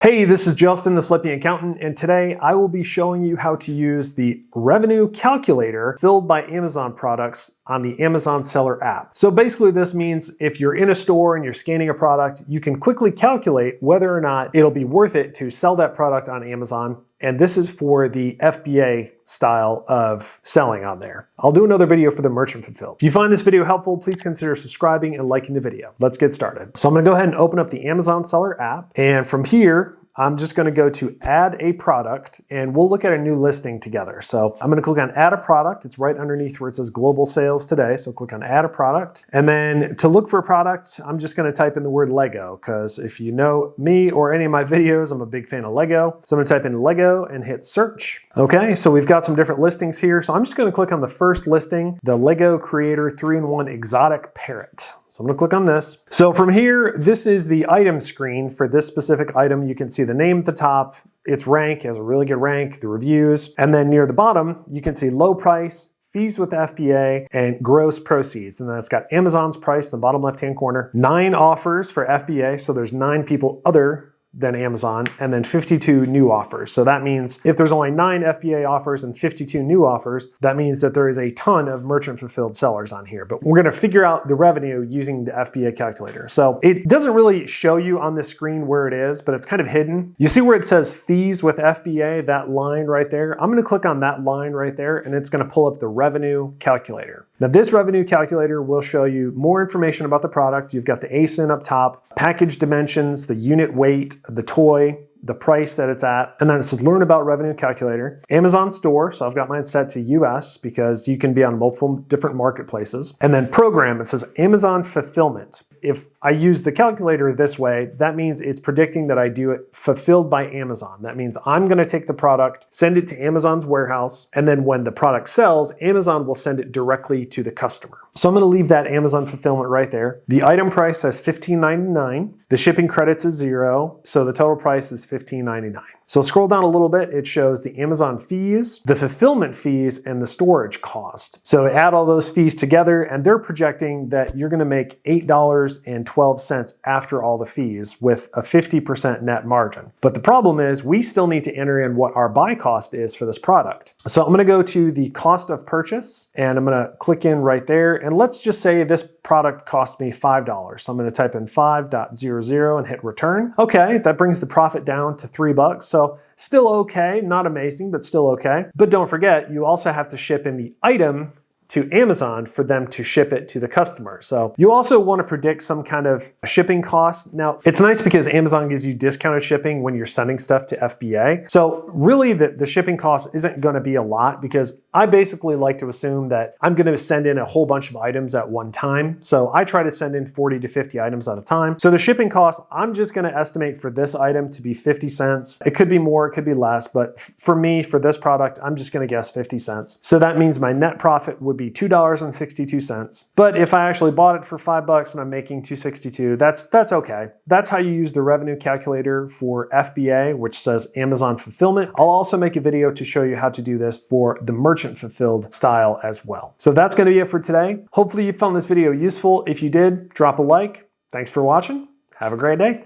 Hey, this is Justin, the Flippy Accountant, and today I will be showing you how to use the revenue calculator filled by Amazon products on the Amazon Seller app. So basically this means if you're in a store and you're scanning a product, you can quickly calculate whether or not it'll be worth it to sell that product on Amazon. And this is for the FBA style of selling on there. I'll do another video for the merchant fulfilled. If you find this video helpful, please consider subscribing and liking the video. Let's get started. So I'm gonna go ahead and open up the Amazon Seller app. And from here, I'm just gonna go to add a product and we'll look at a new listing together. So I'm gonna click on add a product. It's right underneath where it says global sales today. So click on add a product. And then to look for a product, I'm just gonna type in the word Lego, because if you know me or any of my videos, I'm a big fan of Lego. So I'm gonna type in Lego and hit search. Okay, so we've got some different listings here. So I'm just gonna click on the first listing, the Lego Creator 3-in-1 Exotic Parrot. So I'm gonna click on this. So from here, this is the item screen for this specific item. You can see the name at the top, its rank, has a really good rank, the reviews, and then near the bottom, you can see low price, fees with FBA, and gross proceeds. And then it's got Amazon's price in the bottom left-hand corner, 9 offers for FBA, so there's 9 people other than Amazon, and then 52 new offers. So that means if there's only 9 FBA offers and 52 new offers, that means that there is a ton of merchant fulfilled sellers on here. But we're gonna figure out the revenue using the FBA calculator. So it doesn't really show you on the screen where it is, but it's kind of hidden. You see where it says fees with FBA, that line right there? I'm gonna click on that line right there, and it's gonna pull up the revenue calculator. Now this revenue calculator will show you more information about the product. You've got the ASIN up top, package dimensions, the unit weight, the toy, the price that it's at, and then it says learn about revenue calculator. Amazon store, so I've got mine set to US because you can be on multiple different marketplaces. And then program, it says Amazon fulfillment. If I use the calculator this way, that means it's predicting that I do it fulfilled by Amazon. That means I'm gonna take the product, send it to Amazon's warehouse, and then when the product sells, Amazon will send it directly to the customer. So I'm gonna leave that Amazon fulfillment right there. The item price says $15.99. The shipping credits is 0, so the total price is $15.99. So scroll down a little bit, it shows the Amazon fees, the fulfillment fees, and the storage cost. So add all those fees together, and they're projecting that you're gonna make $8.12 after all the fees with a 50% net margin. But the problem is we still need to enter in what our buy cost is for this product. So I'm gonna go to the cost of purchase, and I'm gonna click in right there, and let's just say this product cost me $5. So I'm gonna type in 5.00 and hit return. Okay, that brings the profit down to $3. So still okay, not amazing, but still okay. But don't forget, you also have to ship in the item to Amazon for them to ship it to the customer. So you also want to predict some kind of shipping cost. Now, it's nice because Amazon gives you discounted shipping when you're sending stuff to FBA. So really the shipping cost isn't going to be a lot because I basically like to assume that I'm going to send in a whole bunch of items at one time. So I try to send in 40 to 50 items at a time. So the shipping cost, I'm just going to estimate for this item to be 50 cents. It could be more, it could be less, but for me, for this product, I'm just going to guess 50 cents. So that means my net profit would be $2.62. But if I actually bought it for $5 and I'm making $2.62, that's okay. That's how you use the revenue calculator for FBA, which says Amazon fulfillment. I'll also make a video to show you how to do this for the merchant fulfilled style as well. So that's going to be it for today. Hopefully you found this video useful. If you did, drop a like. Thanks for watching. Have a great day.